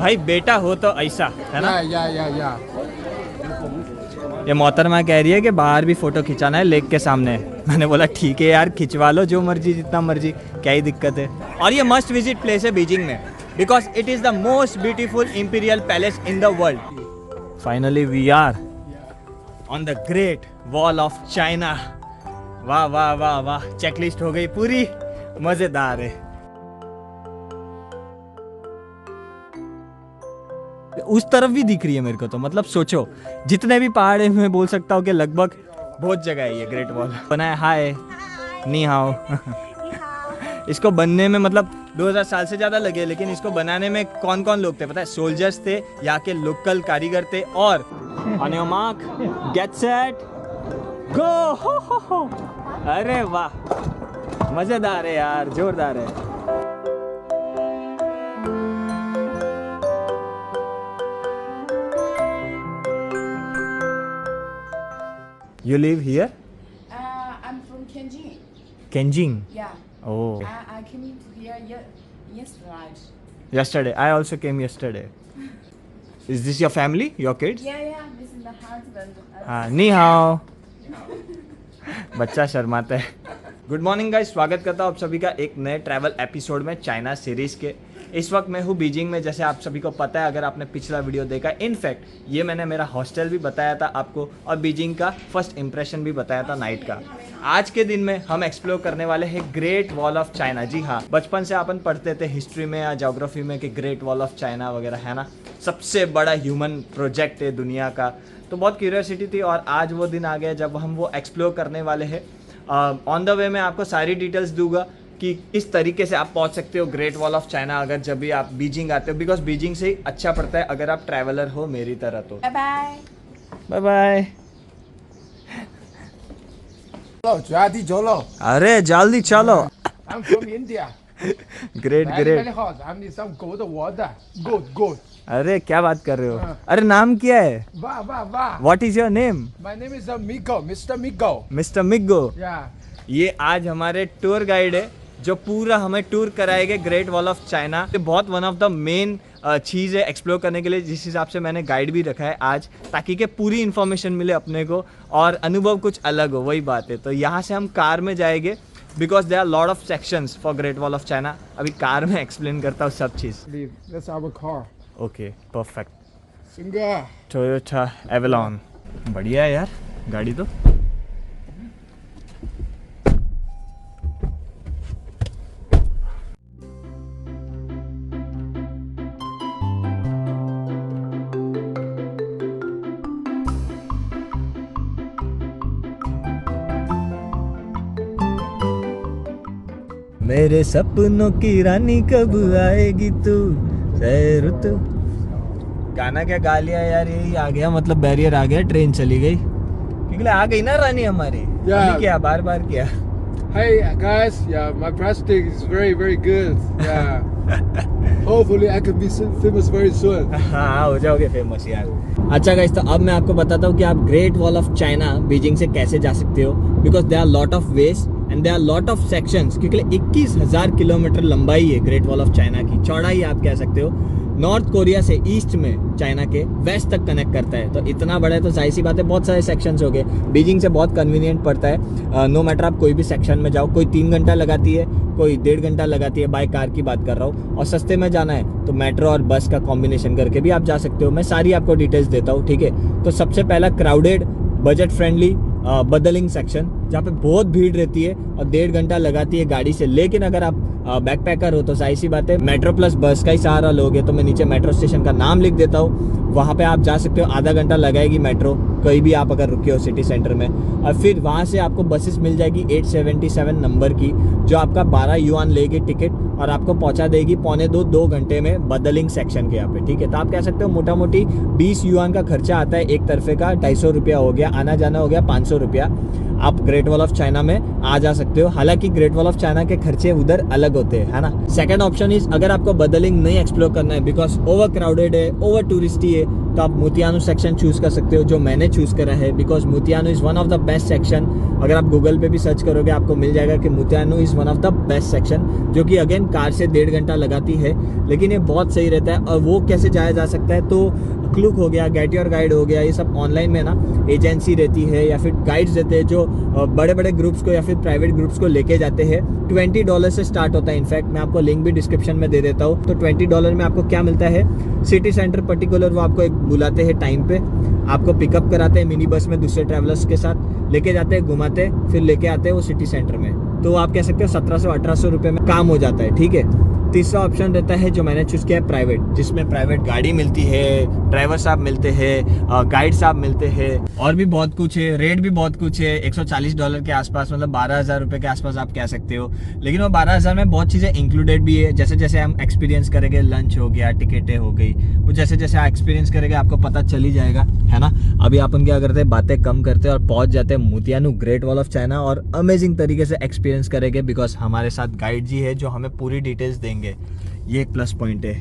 भाई बेटा हो तो ऐसा है ना। या ये मोहतरमा कह रही है कि बाहर भी फोटो खिंचाना है लेक के सामने। मैंने बोला ठीक है यार, खिंचवा लो जो मर्जी, जितना मर्जी, क्या ही दिक्कत है। और ये मस्ट विजिट प्लेस है बीजिंग में, because it is the most beautiful imperial palace in the world. Finally we are on the great wall of China. वाह वाह वाह वाह, चेकलिस्ट हो गई पूरी, मज़ेदार है। उस तरफ भी दिख रही है मेरे को, तो मतलब सोचो जितने भी पहाड़ है, मैं बोल सकता हूँ कि लगभग बहुत जगह है ये ग्रेट वॉल बना है। हाय नी हाओ। इसको बनने में मतलब 2000 साल से ज़्यादा लगे, लेकिन इसको बनाने में कौन कौन लोग थे पता है? सोल्जर्स थे, यहाँ के लोकल कारीगर थे। और on your mark get set go. अरे वाह, मज़ेदार है यार, जोरदार है। You live here? I'm from Tianjin. Kenjing? Yeah. Oh. I came here yesterday. Yesterday. I also came yesterday. Is this your family? Your kids? Yeah. This is my husband. नी हाओ। बच्चा शर्माता है। गुड मॉर्निंग गाइस, स्वागत करता हूँ आप सभी का एक नए ट्रैवल एपिसोड में चाइना सीरीज़ के। इस वक्त मैं हूँ बीजिंग में, जैसे आप सभी को पता है अगर आपने पिछला वीडियो देखा। इनफैक्ट ये मैंने मेरा हॉस्टल भी बताया था आपको, और बीजिंग का फर्स्ट इंप्रेशन भी बताया था नाइट का। आज के दिन में हम एक्सप्लोर करने वाले हैं ग्रेट वॉल ऑफ चाइना। जी हाँ, बचपन से अपन पढ़ते थे हिस्ट्री में या ज्योग्राफी में कि ग्रेट वॉल ऑफ चाइना वगैरह है ना, सबसे बड़ा ह्यूमन प्रोजेक्ट है दुनिया का। तो बहुत क्यूरियोसिटी थी, और आज वो दिन आ गया जब हम वो एक्सप्लोर करने वाले हैं। ऑन द वे मैं आपको सारी डिटेल्स दूंगा कि किस तरीके से आप पहुंच सकते हो ग्रेट वॉल ऑफ चाइना अगर जब भी आप बीजिंग आते हो, बिकॉज बीजिंग से ही अच्छा पड़ता है अगर आप ट्रैवलर हो मेरी तरह तो। Bye bye. Bye bye. चलो। अरे जल्दी चलो। I'm from India. Great Very great. hot. I'm some goat water. Goat. अरे क्या बात कर रहे हो? हाँ। अरे नाम क्या है? वाह. What is your name? My name is Miko, Mr. Miko. Mister Miko. Yeah. ये आज हमारे टूर गाइड है जो पूरा हमें टूर कराएंगे ग्रेट वॉल ऑफ चाइना। ये बहुत वन ऑफ द मेन चीज़ है एक्सप्लोर करने के लिए, जिस हिसाब से मैंने गाइड भी रखा है आज, ताकि कि पूरी इन्फॉर्मेशन मिले अपने को और अनुभव कुछ अलग हो। वही बात है। तो यहाँ से हम कार में जाएंगे, because they are lot of sections for great wall of China. अभी कार में एक्सप्लेन करता हूँ सब चीज़। That's our car. Okay perfect. Singa. Toyota Avalon, बढ़िया है यार गाड़ी तो। मेरे सपनों की रानी कब आएगी तू, सैर तू। गाना क्या गा लिया यार, यही आ गया, मतलब बैरियर आ गया, ट्रेन चली गई क्योंकि आ गई ना रानी हमारी। अभी क्या बार किया। Hey guys, yeah, my plastic is very good. Yeah. Hopefully I can be famous very soon. हाँ हो जाओगे फेमस यार। अच्छा गाइस, तो अब मैं आपको बताता हूँ कि आप great wall of China Beijing से कैसे जा सकते हो, because they are lot of ways and they are lot of sections, क्योंकि 21,000 किलोमीटर लंबाई है ग्रेट वॉल ऑफ चाइना की, चौड़ाई आप कह सकते हो। नॉर्थ कोरिया से ईस्ट में चाइना के वेस्ट तक कनेक्ट करता है, तो इतना बड़ा है तो जाहिर सी बात है बहुत सारे सेक्शंस हो गए। बीजिंग से बहुत कन्वीनियंट पड़ता है। नो मैटर आप कोई भी सेक्शन में जाओ, कोई 3 घंटा लगाती है, कोई 1.5 घंटा लगाती है, बाय कार की बात कर रहा हूँ। और सस्ते में जाना है तो मेट्रो और बस का कॉम्बिनेशन करके भी आप जा सकते हो। मैं सारी आपको डिटेल्स देता हूँ, ठीक है। तो सबसे पहला क्राउडेड बजट फ्रेंडली बदलिंग सेक्शन, जहाँ पे बहुत भीड़ रहती है और 1.5 घंटा लगाती है गाड़ी से। लेकिन अगर आप बैकपैकर हो तो जाहिर सी बात है मेट्रो प्लस बस का ही सहारा लोगे। तो मैं नीचे मेट्रो स्टेशन का नाम लिख देता हूँ, वहाँ पे आप जा सकते हो। आधा घंटा लगाएगी मेट्रो, कहीं भी आप अगर रुके हो सिटी सेंटर में। और फिर वहाँ से आपको बसेस मिल जाएगी 877 नंबर की, जो आपका 12 युआन लेगी टिकट और आपको पहुँचा देगी 2 घंटे में बदलिंग सेक्शन के यहाँ पे, ठीक है। तो आप कह सकते हो मोटा मोटी 20 युआन का खर्चा आता है एक तरफे का। 250 रुपया हो गया, आना जाना हो गया 500 1800 रुपया आप ग्रेट वॉल ऑफ चाइना में आ जा सकते हो। हालांकि ग्रेट वॉल ऑफ चाइना के खर्चे उधर अलग होते हैं, है ना। सेकंड ऑप्शन इज, अगर आपको बदलिंग नहीं एक्सप्लोर करना है बिकॉज ओवर क्राउडेड है, ओवर टूरिस्टी है, तो आप मोतियानू सेक्शन चूज कर सकते हो, जो मैंने चूज करा है। बिकॉज मोतियानू is one of the best section. अगर आप गूगल पे भी सर्च करोगे आपको मिल जाएगा कि मोतियानू is one of the best section, जो कि अगेन कार से 1.5 घंटा लगाती है, लेकिन ये बहुत सही रहता है। और वो कैसे जाया जा सकता है, तो क्लूक हो गया, गेट योर गाइड हो गया, ये सब ऑनलाइन में ना एजेंसी रहती है या फिर गाइड्स देते हैं जो बड़े बड़े ग्रुप्स को या फिर प्राइवेट ग्रुप्स को लेके जाते हैं। $20 से स्टार्ट होता है। इनफैक्ट मैं आपको लिंक भी डिस्क्रिप्शन में दे देता हूँ। तो $20 में आपको क्या मिलता है, सिटी सेंटर पर्टिकुलर वो आपको एक बुलाते हैं टाइम पे, आपको पिकअप कराते हैं मिनी बस में दूसरे ट्रैवलर्स के साथ, लेके जाते हैं, घुमाते, फिर लेके आते हैं वो सिटी सेंटर में। तो आप कह सकते हो 1700-1800 रुपये में काम हो जाता है, ठीक है। तीसरा ऑप्शन रहता है जो मैंने चूज़ किया है प्राइवेट, जिसमें प्राइवेट गाड़ी मिलती है, ड्राइवर साहब मिलते हैं, गाइड साहब मिलते हैं, और भी बहुत कुछ है। रेट भी बहुत कुछ है, $140 के आसपास, मतलब 12,000 रुपये के आसपास आप कह सकते हो। लेकिन वो 12,000 में बहुत चीज़ें इंक्लूडेड भी है। जैसे जैसे हम एक्सपीरियंस करेंगे, लंच हो गया, टिकटें हो गई, वो जैसे जैसे आप एक्सपीरियंस करेंगे आपको पता चल ही जाएगा, है ना। अभी अपन क्या करते हैं, बातें कम करते हैं और पहुँच जाते हैं मोतियानू ग्रेट वॉल ऑफ चाइना, और अमेजिंग तरीके से एक्सपीरियंस करेंगे बिकॉज हमारे साथ गाइड जी है जो हमें पूरी डिटेल्स देंगे। ये एक प्लस पॉइंट है।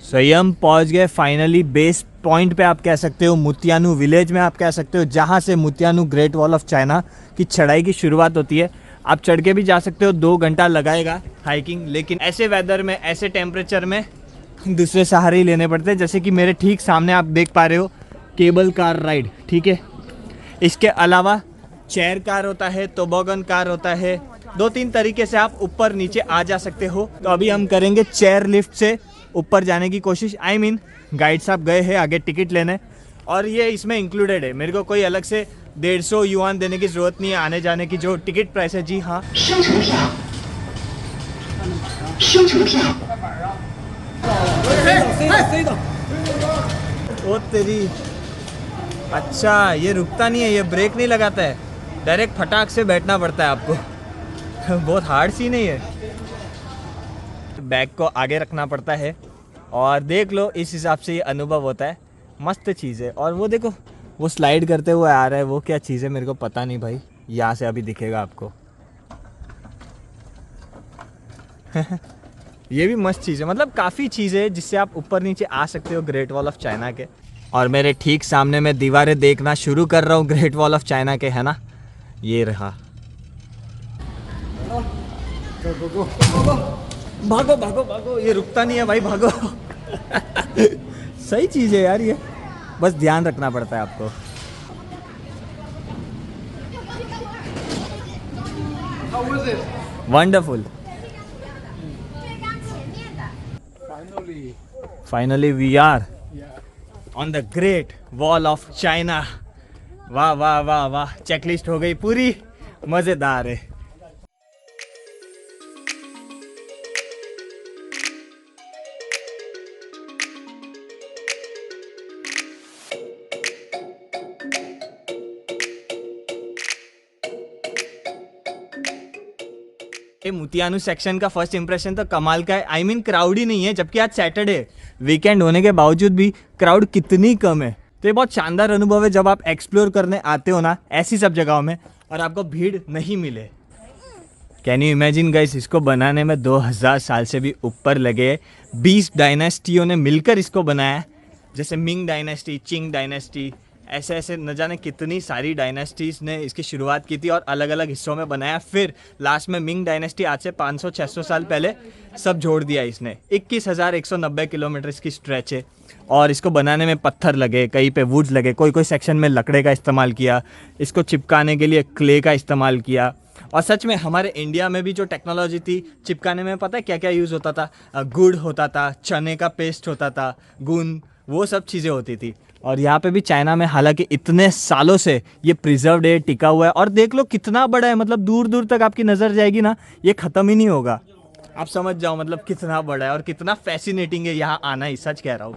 सही, हम पहुंच गए फाइनली बेस पॉइंट पे, आप कह सकते हो मोतियानू विलेज में, आप कह सकते हो जहां से मोतियानू ग्रेट वॉल ऑफ चाइना की चढ़ाई की शुरुआत होती है। आप चढ़ के भी जा सकते हो, 2 घंटा लगाएगा हाइकिंग, लेकिन ऐसे वेदर में, ऐसे टेम्परेचर में दूसरे सहारे ही लेने पड़ते हैं। जैसे कि मेरे ठीक सामने आप देख पा रहे हो केबल कार राइड, ठीक है। इसके अलावा चेयर कार होता है, टोबोगन कार होता है, 2-3 तरीके से आप ऊपर नीचे आ जा सकते हो। तो अभी हम करेंगे चेयर लिफ्ट से ऊपर जाने की कोशिश। आई मीन गाइड साहब गए हैं आगे टिकट लेने, और ये इसमें इंक्लूडेड है। मेरे को कोई अलग से 150 युआन देने की ज़रूरत नहीं है आने जाने की, जो टिकट प्राइस है। जी हाँ, ओ तेरी, अच्छा ये रुकता नहीं है, ये ब्रेक नहीं लगाता है, डायरेक्ट फटाक से बैठना पड़ता है आपको। बहुत हार्ड सी नहीं है। बैग को आगे रखना पड़ता है और देख लो इस हिसाब से ये अनुभव होता है। मस्त चीज़ है। और वो देखो वो स्लाइड करते हुए आ रहा है, वो क्या चीज़ है मेरे को पता नहीं भाई, यहाँ से अभी दिखेगा आपको। ये भी मस्त चीज़ है, मतलब काफ़ी चीज़ें है जिससे आप ऊपर नीचे आ सकते हो ग्रेट वॉल ऑफ चाइना के। और मेरे ठीक सामने मैं दीवारें देखना शुरू कर रहा हूँ ग्रेट वॉल ऑफ चाइना के, है ना। ये रहा, भागो भागो भागो, ये रुकता नहीं है भाई, भागो। सही चीज़ है यार ये, बस ध्यान रखना पड़ता है आपको। How was it? Wonderful. Finally we are on the great wall of China. वाह वाह वाह वाह, चेकलिस्ट हो गई पूरी, मज़ेदार है। मोतियानू सेक्शन का फर्स्ट इंप्रेशन तो कमाल का है। आई मीन क्राउड ही नहीं है, जबकि आज सैटरडे वीकेंड होने के बावजूद भी क्राउड कितनी कम है। तो ये बहुत शानदार अनुभव है जब आप एक्सप्लोर करने आते हो ना ऐसी सब जगहों में और आपको भीड़ नहीं मिले। कैन यू इमेजिन गाइस, इसको बनाने में 2000 साल से भी ऊपर लगे। 20 डायनेस्टियों ने मिलकर इसको बनाया, जैसे मिंग डायनेस्टी, चिंग डायनेस्टी, ऐसे ऐसे न जाने कितनी सारी डायनेस्टीज़ ने इसकी शुरुआत की थी और अलग अलग हिस्सों में बनाया। फिर लास्ट में मिंग डायनेस्टी आज से 500-600 साल पहले सब जोड़ दिया इसने। 21,190 किलोमीटर इसकी स्ट्रेच है और इसको बनाने में पत्थर लगे, कहीं पे वुड्स लगे, कोई सेक्शन में लकड़े का इस्तेमाल किया, इसको चिपकाने के लिए क्ले का इस्तेमाल किया। और सच में हमारे इंडिया में भी जो टेक्नोलॉजी थी चिपकाने में, पता है क्या क्या यूज़ होता था? गुड़ होता था, चने का पेस्ट होता था, गुन, वो सब चीज़ें होती थी। और यहाँ पे भी चाइना में हालांकि इतने सालों से ये प्रिजर्व्ड है, टिका हुआ है। और देख लो कितना बड़ा है, मतलब दूर दूर तक आपकी नज़र जाएगी ना, ये ख़त्म ही नहीं होगा। आप समझ जाओ मतलब कितना बड़ा है और कितना फैसिनेटिंग है यहाँ आना ही, सच कह रहा हूँ।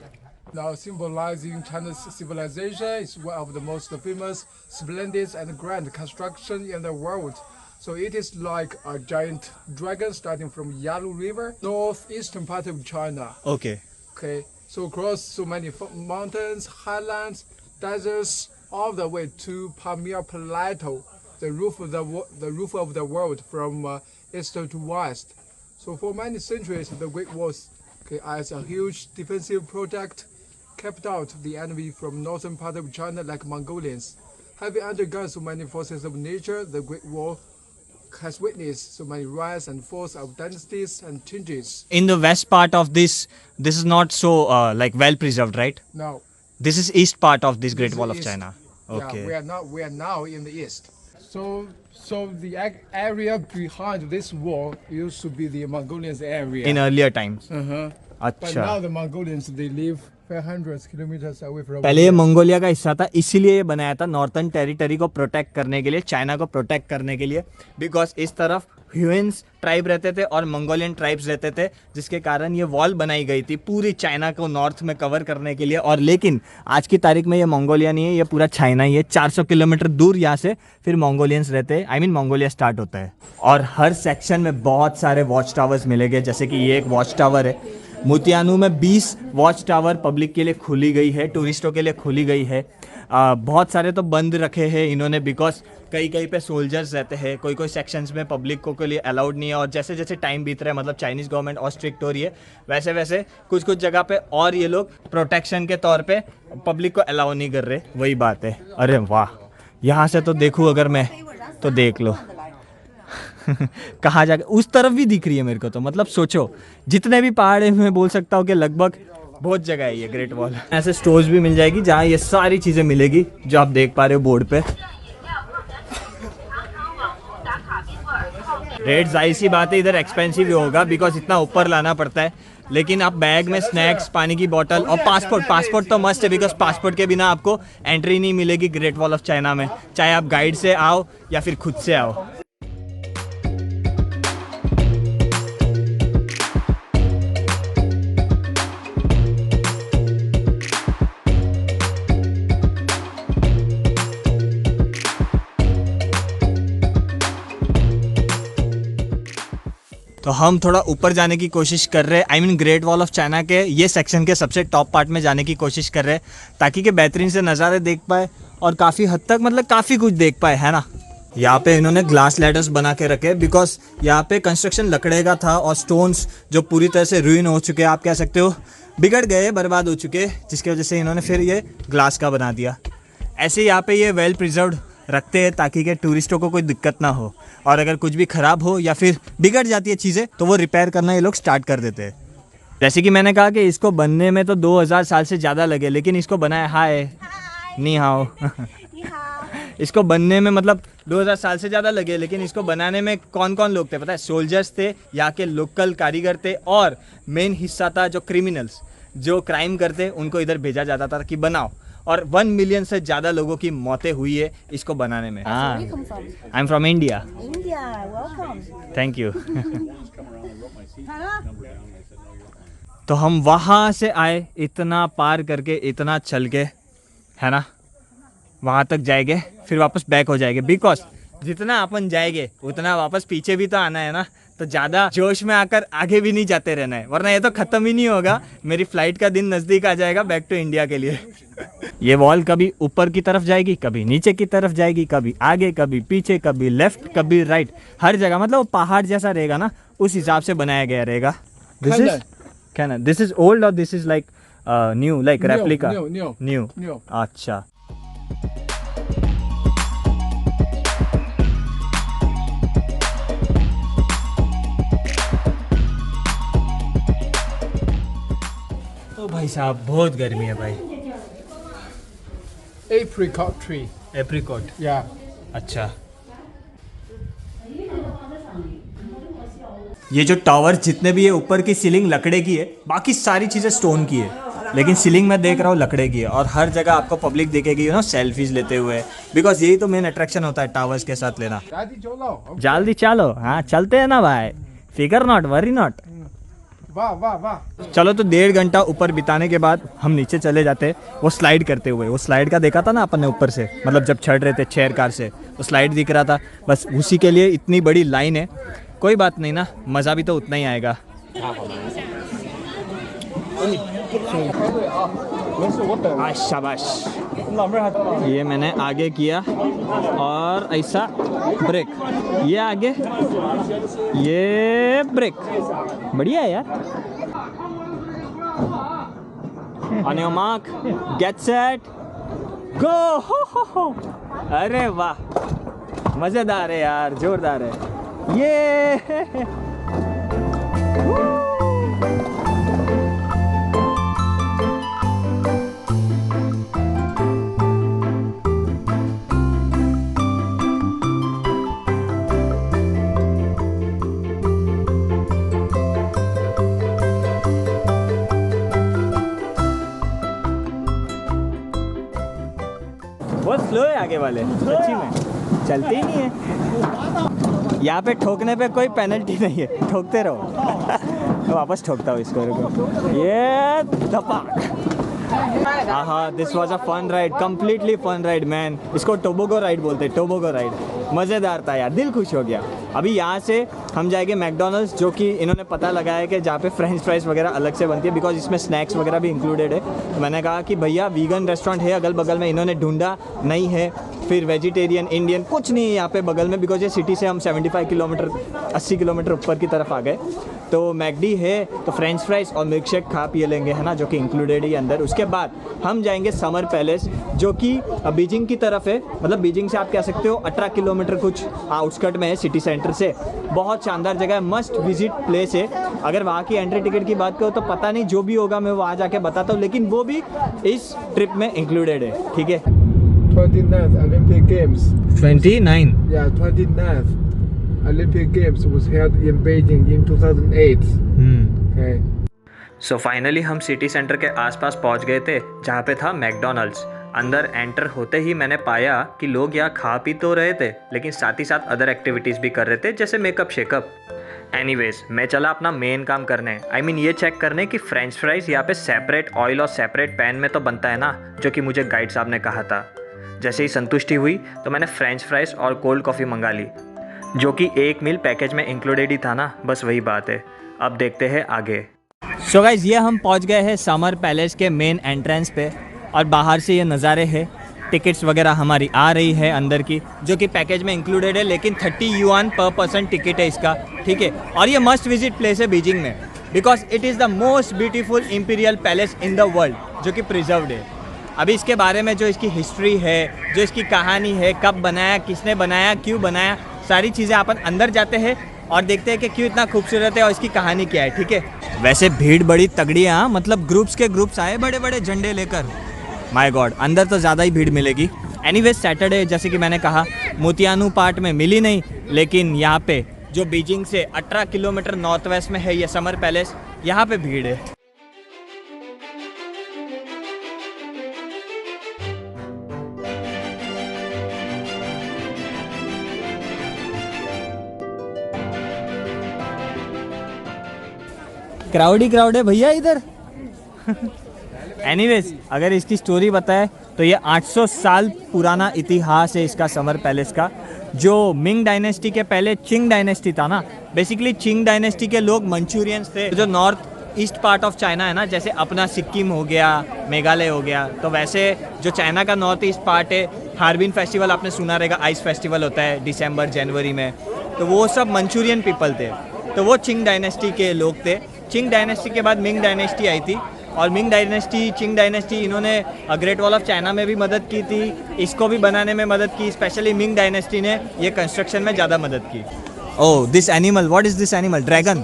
now symbolizing China's civilization. It's one of the most famous, splendid, and grand construction in the world. So it is like a giant dragon starting from Yalu River, northeastern part of China. Okay. Okay, so across so many mountains, highlands, deserts, all the way to Pamir Plateau, the roof of the world from east to west. So for many centuries, the Great Wall, as a huge defensive project, kept out the enemy from northern part of China like Mongolians. Having undergone so many forces of nature, the Great Wall has witnessed so many rise and falls of dynasties and changes. In the west part of this is not so like well preserved, right? Now, This is east part of this Great This Wall of is- China. Okay. Yeah, we are now in the east. So the area behind this wall used to be the Mongolians area. In earlier times. Uh-huh. But अच्छा. now the Mongolians, they live 500 kilometers away from. पहले ये Mongolia का हिस्सा था, इसीलिए ये बनाया था नॉर्थर्न टेरिटरी को प्रोटेक्ट करने के लिए, चाइना को प्रोटेक्ट करने के लिए, बिकॉज इस तरफ ह्यूएंस ट्राइब रहते थे और मंगोलियन ट्राइब्स रहते थे, जिसके कारण ये वॉल बनाई गई थी पूरी चाइना को नॉर्थ में कवर करने के लिए। और लेकिन आज की तारीख में ये मंगोलिया नहीं है, ये पूरा चाइना ही है। 400 किलोमीटर दूर यहाँ से फिर मंगोलियंस रहते हैं, आई मीन मंगोलिया स्टार्ट होता है। और हर सेक्शन में बहुत सारे वॉच टावर्स मिलेंगे, जैसे कि ये एक वॉच टावर है। मोतियानू में 20 वॉच टावर पब्लिक के लिए खुली गई है, टूरिस्टों के लिए खुली गई है। बहुत सारे तो बंद रखे हैं इन्होंने, बिकॉज कहीं पे सोल्जर्स रहते हैं, कोई सेक्शंस में पब्लिक को के लिए अलाउड नहीं है। और जैसे जैसे टाइम बीत रहा है, मतलब चाइनीज़ गवर्नमेंट और स्ट्रिक्ट हो रही है, वैसे वैसे कुछ जगह पे और ये लोग प्रोटेक्शन के तौर पे पब्लिक को अलाउ नहीं कर रहे। वही बात है। अरे वाह, यहाँ से तो देखूँ अगर मैं तो देख लो कहाँ जाके उस तरफ भी दिख रही है मेरे को। तो मतलब सोचो, जितने भी पहाड़ है मैं बोल सकता हूँ कि लगभग बहुत जगह है ये ग्रेट वॉल। ऐसे स्टोर्स भी मिल जाएगी जहाँ ये सारी चीज़ें मिलेगी जो आप देख पा रहे हो बोर्ड पे। रेट जाहिर सी बात है इधर एक्सपेंसिव ही होगा, बिकॉज इतना ऊपर लाना पड़ता है। लेकिन आप बैग में स्नैक्स, पानी की बोतल और पासपोर्ट तो मस्ट है, बिकॉज पासपोर्ट के बिना आपको एंट्री नहीं मिलेगी ग्रेट वॉल ऑफ चाइना में, चाहे आप गाइड से आओ या फिर खुद से आओ। तो हम थोड़ा ऊपर जाने की कोशिश कर रहे हैं, I mean great wall of China के ये सेक्शन के सबसे टॉप पार्ट में जाने की कोशिश कर रहे हैं, ताकि कि बेहतरीन से नज़ारे देख पाए और काफ़ी हद तक मतलब काफ़ी कुछ देख पाए, है ना। यहाँ पे इन्होंने ग्लास लैडर्स बना के रखे, बिकॉज यहाँ पे कंस्ट्रक्शन लकड़े का था और स्टोन्स जो पूरी तरह से रुइन हो चुके, आप कह सकते हो बिगड़ गए, बर्बाद हो चुके, जिसकी वजह से इन्होंने फिर ये ग्लास का बना दिया। ऐसे यहाँ पे ये वेल प्रिजर्व्ड रखते हैं ताकि कि टूरिस्टों को कोई दिक्कत ना हो, और अगर कुछ भी ख़राब हो या फिर बिगड़ जाती है चीज़ें तो वो रिपेयर करना ये लोग स्टार्ट कर देते हैं। जैसे कि मैंने कहा कि इसको बनने में तो 2000 साल से ज़्यादा लगे, लेकिन इसको बनाया हाय नी हाओ इसको बनने में मतलब 2000 साल से ज़्यादा लगे, लेकिन इसको बनाने में कौन कौन लोग थे पता है? सोल्जर्स थे, यहाँ के लोकल कारीगर थे, और मेन हिस्सा था जो क्रिमिनल्स जो क्राइम करते उनको इधर भेजा जाता था कि बनाओ। और 1 मिलियन से ज़्यादा लोगों की मौतें हुई है इसको बनाने में। हाँ, Where you come from? I am from India. India. Welcome. Thank you. तो हम वहाँ से आए, इतना पार करके, इतना चल के, है ना, वहाँ तक जाएंगे, फिर वापस बैक हो जाएंगे, बिकॉज जितना अपन जाएंगे उतना वापस पीछे भी तो आना है ना। तो ज़्यादा जोश में आकर आगे भी नहीं जाते रहना है, वरना ये तो ख़त्म ही नहीं होगा। मेरी फ़्लाइट का दिन नज़दीक आ जाएगा बैक टू इंडिया के लिए। ये वॉल कभी ऊपर की तरफ जाएगी, कभी नीचे की तरफ जाएगी, कभी आगे, कभी पीछे, कभी लेफ्ट, कभी राइट, हर जगह मतलब वो पहाड़ जैसा रहेगा ना, उस हिसाब से बनाया गया रहेगा। दिस इज क्या, दिस इज ओल्ड और this is like new, like replica? New. अच्छा, तो भाई साहब बहुत गर्मी है भाई। Apricot tree. Apricot, Yeah. अच्छा। ये जो टावर जितने भी है, ऊपर की सीलिंग लकड़े की है, बाकी सारी चीज़ें स्टोन की है, लेकिन सीलिंग मैं देख रहा हूँ लकड़े की है। और हर जगह आपको पब्लिक दिखेगी यू नो सेल्फीज लेते हुए, बिकॉज यही तो मेन अट्रैक्शन होता है टावर्स के साथ लेना। Daddy Jolo. जल्दी चलो, हाँ चलते हैं ना भाई, फिकर नॉट, वरी नॉट। वाह वाह वाह। चलो तो 1.5 घंटा ऊपर बिताने के बाद हम नीचे चले जाते हैं वो स्लाइड करते हुए। वो स्लाइड का देखा था ना अपन ने ऊपर से, मतलब जब चढ़ रहे थे चेयर कार से, वो स्लाइड दिख रहा था, बस उसी के लिए इतनी बड़ी लाइन है। कोई बात नहीं ना, मज़ा भी तो उतना ही आएगा। शाबाश, ये मैंने आगे किया और ऐसा ब्रेक, ये आगे, ये ब्रेक, बढ़िया है यार। On your mark, get set, go. अरे वाह, मज़ेदार है यार, जोरदार है ये। बहुत स्लो है आगे वाले, सच्ची में चलते ही नहीं है। यहाँ पे ठोकने पे कोई पेनल्टी नहीं है, ठोकते रहो। वापस ठोकता हूँ इसको, रुको, ये धपाक। हाँ, this was a fun ride, completely fun ride man. इसको टोबोगो राइड बोलते हैं, टोबोगो राइड। मज़ेदार था यार, दिल खुश हो गया। अभी यहाँ से हम जाएंगे मैकडोनल्ड्स, जो कि इन्होंने पता लगाया है कि जहाँ पे फ्रेंच फ्राइज़ वगैरह अलग से बनती है, बिकॉज इसमें स्नैक्स वगैरह भी इंक्लूडेड है। तो मैंने कहा कि भैया वीगन रेस्टोरेंट है अगल बगल में, इन्होंने ढूंढा नहीं है, फिर वेजिटेरियन, इंडियन कुछ नहीं है यहाँ पे बगल में, बिकॉज ये सिटी से हम 75 किलोमीटर 80 किलोमीटर ऊपर की तरफ आ गए। तो मैकडी है तो फ्रेंच फ्राइज़ और मिल्क शेक खा पी लेंगे, है ना, जो कि इंक्लूडेड ही अंदर। उसके बाद हम जाएंगे समर पैलेस, जो कि बीजिंग की तरफ है, मतलब बीजिंग से आप कह सकते हो 18 किलोमीटर कुछ आउटस्कर्ट में है सिटी सेंटर से। बहुत शानदार जगह है, मस्ट विजिट प्लेस है। अगर वहाँ की एंट्री टिकट की बात करो तो पता नहीं, जो भी होगा मैं वहाँ जाके बताता हूँ, लेकिन वो भी इस ट्रिप में इंक्लूडेड है, ठीक है। 29th Olympic Games. 29? Yeah, 29th Olympic Games was held in Beijing in 2008. Okay. So finally हम सिटी सेंटर के आसपास पहुंच गए थे, जहाँ पे था मैकडोनल्ड्स। अंदर एंटर होते ही मैंने पाया कि लोग यहाँ खा पी तो रहे थे, लेकिन साथ ही साथ अदर एक्टिविटीज़ भी कर रहे थे, जैसे मेकअप शेकअप। एनीवेज, मैं चला अपना मेन काम करने, ये चेक करने कि फ्रेंच फ्राइज़ यहाँ पे सेपरेट ऑयल और सेपरेट पैन में तो बनता है ना, जो कि मुझे गाइड साहब ने कहा था। जैसे ही संतुष्टि हुई तो मैंने फ्रेंच फ्राइज़ और कोल्ड कॉफ़ी मंगा ली, जो कि एक मील पैकेज में इंक्लूडेड ही था ना, बस वही बात है। अब देखते हैं आगे। सो गाइस, ये हम पहुंच गए हैं समर पैलेस के मेन एंट्रेंस पे, और बाहर से ये नज़ारे हैं। टिकट्स वगैरह हमारी आ रही है अंदर की, जो कि पैकेज में इंक्लूडेड है, लेकिन 30 युआन पर पर्सन टिकट है इसका, ठीक है। और ये मस्ट विजिट प्लेस है बीजिंग में, because it is the most beautiful imperial palace in the world, जो कि प्रिजर्व्ड है। अभी इसके बारे में जो इसकी हिस्ट्री है, जो इसकी कहानी है, कब बनाया, किसने बनाया, क्यों बनाया, सारी चीज़ें अपन अंदर जाते हैं और देखते हैं कि क्यों इतना खूबसूरत है और इसकी कहानी क्या है, ठीक है। वैसे भीड़ बड़ी तगड़ी है, मतलब ग्रुप्स के ग्रुप्स आए बड़े बड़े झंडे लेकर। माय गॉड, अंदर तो ज़्यादा ही भीड़ मिलेगी। एनीवेज, सैटरडे जैसे कि मैंने कहा, मोतियानू पार्ट में मिली नहीं, लेकिन यहाँ पे जो बीजिंग से 18 किलोमीटर नॉर्थ वेस्ट में है ये समर पैलेस, यहाँ पे भीड़ है। क्राउड ही क्राउड है भैया इधर। एनीवेज, अगर इसकी स्टोरी बताए तो ये 800 साल पुराना इतिहास है इसका, समर पैलेस का। जो मिंग डायनेस्टी के पहले चिंग डायनेस्टी था ना, बेसिकली चिंग डायनेस्टी के लोग मंचूरियंस थे। जो north east part of China है ना, जैसे अपना सिक्किम हो गया, मेघालय हो गया, तो वैसे जो चाइना का नॉर्थ ईस्ट पार्ट है, हार्बिन फेस्टिवल आपने सुना रहेगा, आइस फेस्टिवल होता है दिसंबर जनवरी में, तो वो सब मंचूरियन पीपल थे। तो वो चिंग डायनेस्टी के लोग थे। चिंग डायनेस्टी के बाद मिंग डायनेस्टी आई थी, और मिंग डायनेस्टी, चिंग डायनेस्टी, इन्होंने ग्रेट वॉल ऑफ चाइना में भी मदद की थी, इसको भी बनाने में मदद की। स्पेशली मिंग डायनेस्टी ने ये कंस्ट्रक्शन में ज़्यादा मदद की। Oh, this animal, what is this animal? Dragon?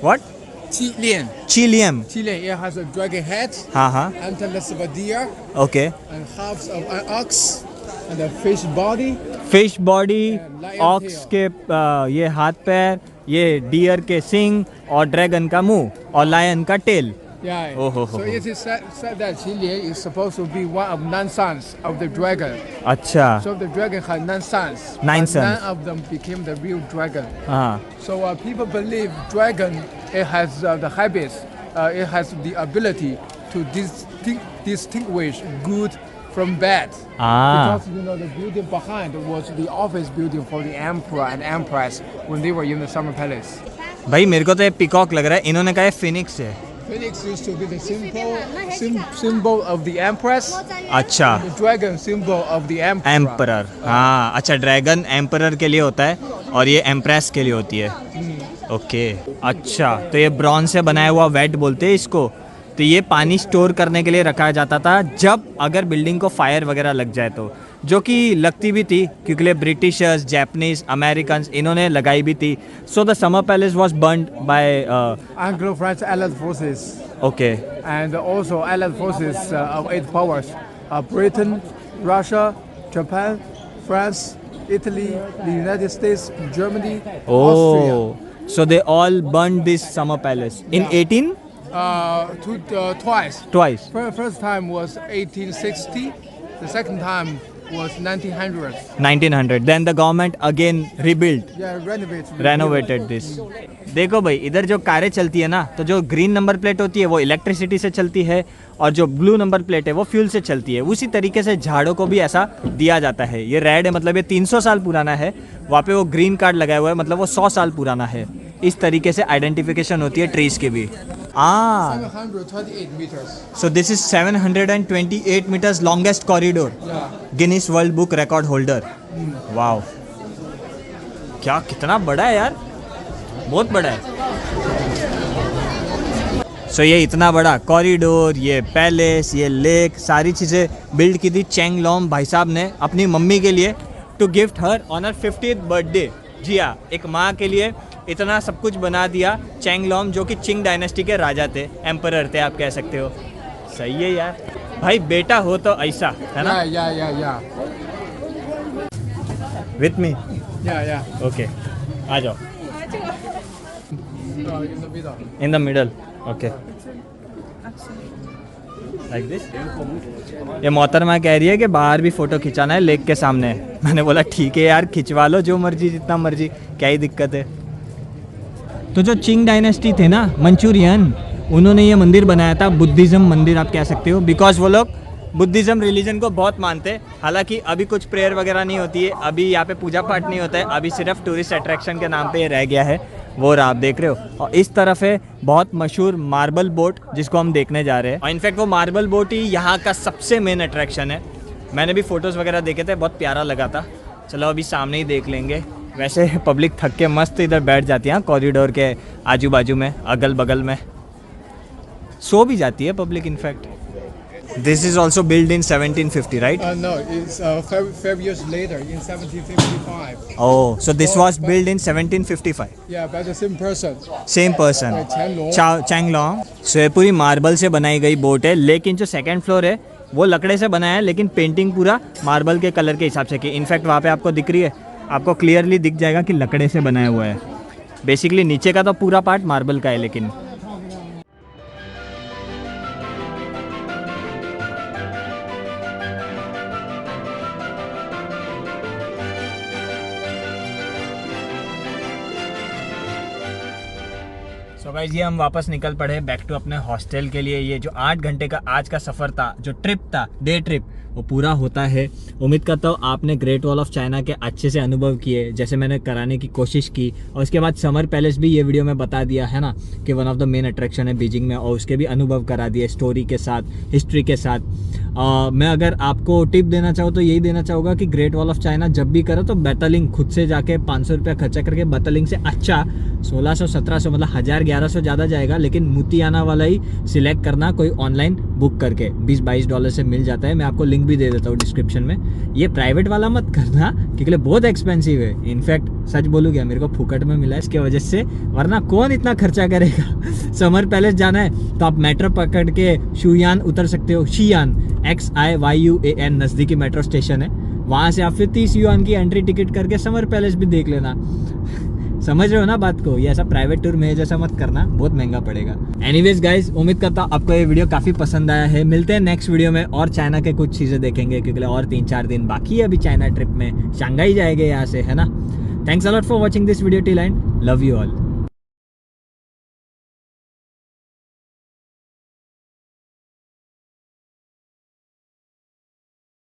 What? Chilean. Chilium. Chilean, it has a dragon head, हाँ, antlers of a deer, okay. and halves of an ox, and a fish body. Fish body, lion ox के ये हाथ पैर, ये dear के सिंग, और dragon का मुंह, और लायन का tell. Yeah. Oh, ho, ho, So ho. it is said that Chilean is supposed to be one of 9 sons of the dragon. अच्छा, So the dragon had 9 sons. 9 but sons. None of them became the real dragon. हाँ, So people believe dragon it has the habits. It has the ability to distinguish good from bad. Because the building behind was the office building for the emperor and empress when they were in the summer palace. भाई मेरे को तो ये peacock लग रहा है, इन्होंने कहा फिनिक्स है. Phoenix used to be the symbol of the empress. अच्छा. The dragon symbol of the emperor. Emperor. हाँ अच्छा, ड्रैगन एम्परर के लिए होता है और ये एम्प्रेस के लिए होती है. ओके अच्छा, तो ये ब्रॉन्ज से बनाया हुआ वेट बोलते हैं इसको. तो ये पानी स्टोर करने के लिए रखा जाता था जब अगर बिल्डिंग को फायर वगैरह लग जाए तो, जो कि लगती भी थी क्योंकि ब्रिटिशर्स, जापानीज, अमेरिकन इन्होंने लगाई भी थी. So the summer palace was burned by Anglo-French allied forces. Okay. And also allied forces of 8 powers. Britain, Russia, Japan, France, Italy, the United States, Germany, Austria. Oh, so they all burned this summer palace in 18? Twice. Twice. First time was 1860. The second time was 1900. 1900. Then the government again rebuilt. Yeah, renovated this. देखो भाई, इधर जो कारें चलती है ना, तो जो ग्रीन नंबर प्लेट होती है वो इलेक्ट्रिसिटी से चलती है और जो ब्लू नंबर प्लेट है वो फ्यूल से चलती है. उसी तरीके से झाड़ों को भी ऐसा दिया जाता है. ये रेड है मतलब ये 300 साल पुराना है, वहाँ पे वो ग्रीन कार्ड लगाया हुआ है मतलब वो 100 साल पुराना है. इस तरीके से आइडेंटिफिकेशन होती है ट्रीज की भी. 728 meters. So this is 728 meters longest corridor. Yeah. Guinness World Book Record holder. Wow. क्या कितना बड़ा है यार, बहुत बड़ा है. So ये इतना बड़ा कॉरिडोर, ये पैलेस, ये लेक, सारी चीज़ें बिल्ड की थी चेंग लॉम भाई साहब ने अपनी मम्मी के लिए to gift her on her 50th birthday. जी हाँ, एक माँ के लिए इतना सब कुछ बना दिया. चेंग लॉम जो कि चिंग डायनेस्टी के राजा थे, एम्परर थे आप कह सकते हो. सही है यार भाई, बेटा हो तो ऐसा है ना. Yeah. With me. Yeah. Okay आ जाओ. In the middle. In the middle. Okay like this. ये मोहतरमा कह रही है कि बाहर भी फ़ोटो खिंचाना है लेक के सामने. मैंने बोला ठीक है यार, खिंचवा लो जो मर्जी, जितना मर्जी, क्या ही दिक्कत है. तो जो चिंग डायनेस्टी थे ना, मंचूरियन, उन्होंने ये मंदिर बनाया था. बुद्धिज़्म मंदिर आप कह सकते हो, बिकॉज वो लोग बुद्धिज़्म रिलीजन को बहुत मानते. हालांकि अभी कुछ प्रेयर वगैरह नहीं होती है, अभी यहाँ पे पूजा पाठ नहीं होता है, अभी सिर्फ टूरिस्ट अट्रैक्शन के नाम पे ये रह गया है. वो आप देख रहे हो. और इस तरफ है बहुत मशहूर मार्बल बोट जिसको हम देखने जा रहे हैं. और इनफैक्ट वो मार्बल बोट ही यहाँ का सबसे मेन अट्रैक्शन है. मैंने भी फ़ोटोज़ वगैरह देखे थे, बहुत प्यारा लगा था. चलो अभी सामने ही देख लेंगे. वैसे पब्लिक थक के मस्त इधर बैठ जाती है कॉरिडोर के आजू बाजू में, अगल बगल में सो भी जाती है public in fact. This is also build in 1750, right? No, it's 5 years later in 1755. Oh, so this was built in 1755. Yeah, by the same person. Same person, चैंगलॉन्ग. सो ये पूरी मार्बल से बनाई गई बोट है, लेकिन जो सेकंड फ्लोर है वो लकड़े से बनाया है, लेकिन पेंटिंग पूरा मार्बल के कलर के हिसाब से की. इनफैक्ट वहाँ पे आपको दिख रही है, आपको क्लियरली दिख जाएगा कि लकड़े से बनाया हुआ है. बेसिकली नीचे का तो पूरा पार्ट मार्बल का है. लेकिन सो गाइस, ये हम वापस निकल पड़े बैक टू अपने हॉस्टल के लिए. ये जो 8 घंटे का आज का सफ़र था, जो ट्रिप था, डे ट्रिप, वो पूरा होता है. उम्मीद करता हूँ आपने ग्रेट वॉल ऑफ चाइना के अच्छे से अनुभव किए, जैसे मैंने कराने की कोशिश की. और उसके बाद समर पैलेस भी ये वीडियो में बता दिया है ना कि one of the main attraction है बीजिंग में, और उसके भी अनुभव करा दिए स्टोरी के साथ, हिस्ट्री के साथ. मैं अगर आपको टिप देना चाहूँ तो यही देना चाहूँगा कि ग्रेट वॉल ऑफ चाइना जब भी करो तो बैटलिंग खुद से जाके 500 रुपया खर्चा करके बैटलिंग से अच्छा 1600-1700 मतलब 1000-1100 ज़्यादा जाएगा, लेकिन मोतियाना वाला ही सिलेक्ट करना, कोई ऑनलाइन बुक करके $20-22 से मिल जाता है. मैं आपको लिंक भी दे देता हूँ डिस्क्रिप्शन में. ये प्राइवेट वाला मत करना क्योंकि बहुत एक्सपेंसिव है. इनफैक्ट सच बोलूँ क्या, मेरे को फुकट में मिला इसके वजह से, वरना कौन इतना खर्चा करेगा. समर पैलेस जाना है तो आप मेट्रो पकड़ के शुयान उतर सकते हो. शियान XIYUAN नज़दीकी मेट्रो स्टेशन है. वहाँ से आप फिर 30 युआन की एंट्री टिकट करके समर पैलेस भी देख लेना. समझ रहे हो ना बात को. ये ऐसा प्राइवेट टूर में जैसा मत करना, बहुत महंगा पड़ेगा. एनीवेज गाइज, उम्मीद करता हूँ आपको ये वीडियो काफ़ी पसंद आया है. मिलते हैं नेक्स्ट वीडियो में और चाइना के कुछ चीज़ें देखेंगे क्योंकि और 3-4 दिन बाकी है अभी चाइना ट्रिप में. शंघाई जाएंगे यहाँ से, है ना. Thanks a lot for watching this video till and. Love you all.